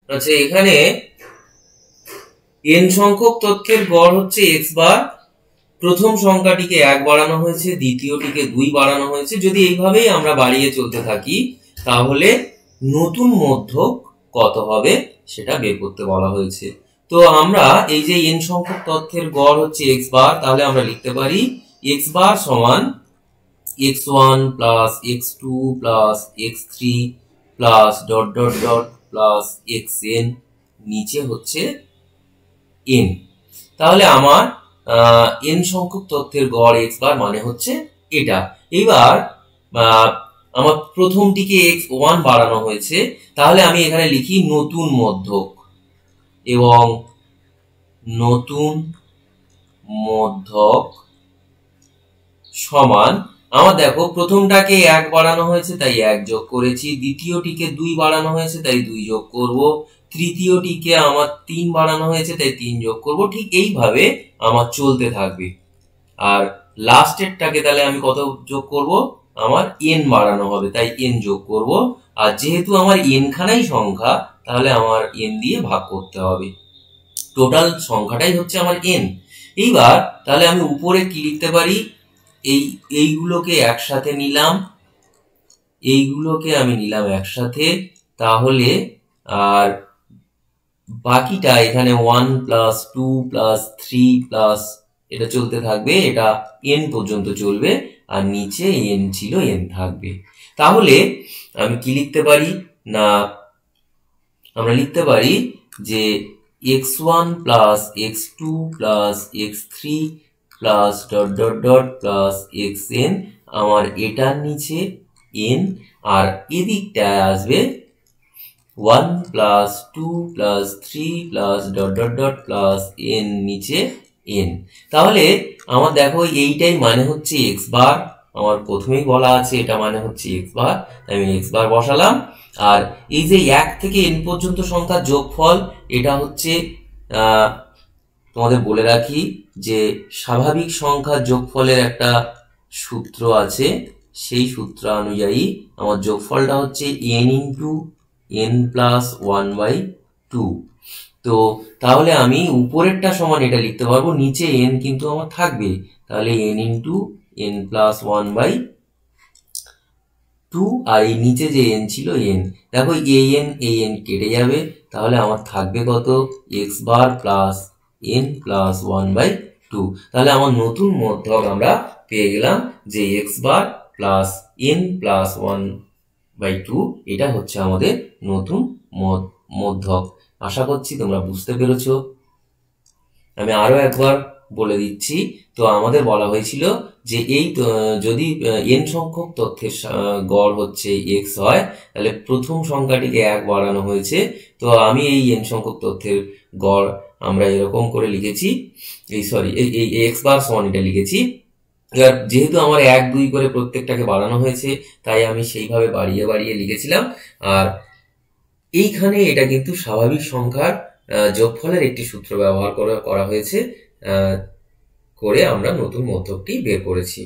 আচ্ছা, এখানে n সংখ্যক তথ্যের গড় হচ্ছে x বার। প্রথম সংখ্যাটিকে 1 বাড়ানো হয়েছে, দ্বিতীয়টিকে 2 বাড়ানো হয়েছে। যদি এইভাবেই আমরা বাড়িয়ে চলতে থাকি তাহলে নতুন মধ্যক কত হবে সেটা বের করতে বলা হয়েছে। তো আমরা এই যে n সংখ্যক তথ্যের গড় হচ্ছে x বার, তাহলে আমরা লিখতে পারি x বার সমান x1 plus x2 plus x3 plus dot dot dot plus xn, নিচে হচ্ছে n। তাহলে আমার n সংখ্যক তথ্যের গড় x বার মানে হচ্ছে এটা। এবার আমার প্রথমটিকে x1 বাড়ানো হয়েছে, তাহলে আমি এখানে লিখি নতুন মধ্যক, এবং নতুন মধ্যক সমান আমার দেখো প্রথমটাকে 1 বাড়ানো হয়েছে তাই 1 যোগ করেছি, দ্বিতীয়টিকে 2 বাড়ানো হয়েছে তাই 2 যোগ করব, তৃতীয়টিকে আমার 3 বাড়ানো হয়েছে তাই 3 যোগ করব। ঠিক এইভাবে আমার চলতে থাকবে। আর লাস্টেরটাকে তাহলে আমি কত যোগ করব, আমার n বাড়ানো হবে তাই n যোগ করব। আর যেহেতু আমার n খানাই সংখ্যা, তাহলে আমার n দিয়ে ভাগ করতে হবে। টোটাল সংখ্যাটাই হচ্ছে আমার n। এইবার তাহলে আমি উপরে কি লিখতে পারি, এইগুলোকে একসাথে নিলাম, এইগুলোকে আমি নিলাম একসাথে, তাহলে আর বাকিটা এখানে 1 প্লাস 2 প্লাস 3 প্লাস এটা চলতে থাকবে, এটা n পর্যন্ত চলবে, আর নিচে n ছিল n থাকবে। তাহলে আমি কি লিখতে পারি না, আমরা লিখতে পারি যে x1 plus x2 plus x3 plus dot dot dot plus xn, আমার এটার নিচে n, আর এদিকটায় আসবে 1 plus 2 plus 3 plus dot dot dot plus n, নিচে n। তাহলে আমার দেখো এইটাই মানে হচ্ছে x বার, আমার প্রথমেই বলা আছে এটা মানে হচ্ছে x বার, তাই আমি x বার বসালাম। আর এই যে 1 থেকে n পর্যন্ত সংখ্যার যোগফল, এটা হচ্ছে তোমাদের বলে রাখি যে স্বাভাবিক সংখ্যার যোগফলের একটা সূত্র আছে, সেই সূত্র অনুযায়ী আমার যোগফলটা হচ্ছে n ইন্টু n প্লাস 1/2। তো তাহলে আমি উপরেরটা সমান এটা লিখতে পারবো, নিচে n কিন্তু আমার থাকবে, তাহলে n ইন্টু n প্লাস 1/2, আর এই নিচে যে n ছিল n, দেখো এই n কেটে যাবে, তাহলে আমার থাকবে কত, x বার প্লাস n প্লাস 1/2। তাহলে আমার নতুন মধ্যক আমরা পেয়ে গেলাম যে x বার প্লাস n প্লাস 1/2, এটা হচ্ছে আমাদের নতুন মধ্যক। আশা করছি তোমরা বুঝতে পেরেছো। আমি আরো একবার বলে দিচ্ছি। তো আমাদের বলা হয়েছিল যে এই যদি n সংখ্যক তথ্যের গড় হচ্ছে x হয়, তাহলে প্রথম সংখ্যাটিকে 1 বাড়ানো হয়েছে। তো আমি এই n সংখ্যক তথ্যের গড় আমরা এরকম করে লিখেছি, এই x বার সমান এটা লিখেছি। এবার যেহেতু আমার 1 2 করে প্রত্যেকটাকে বাড়ানো হয়েছে, তাই আমি সেইভাবে বাড়িয়ে বাড়িয়ে লিখেছিলাম। আর এইখানে এটা কিন্তু স্বাভাবিক সংখ্যার যোগফলের একটি সূত্র ব্যবহার করা হয়েছে, করে আমরা নতুন মধ্যকটি বের করেছি।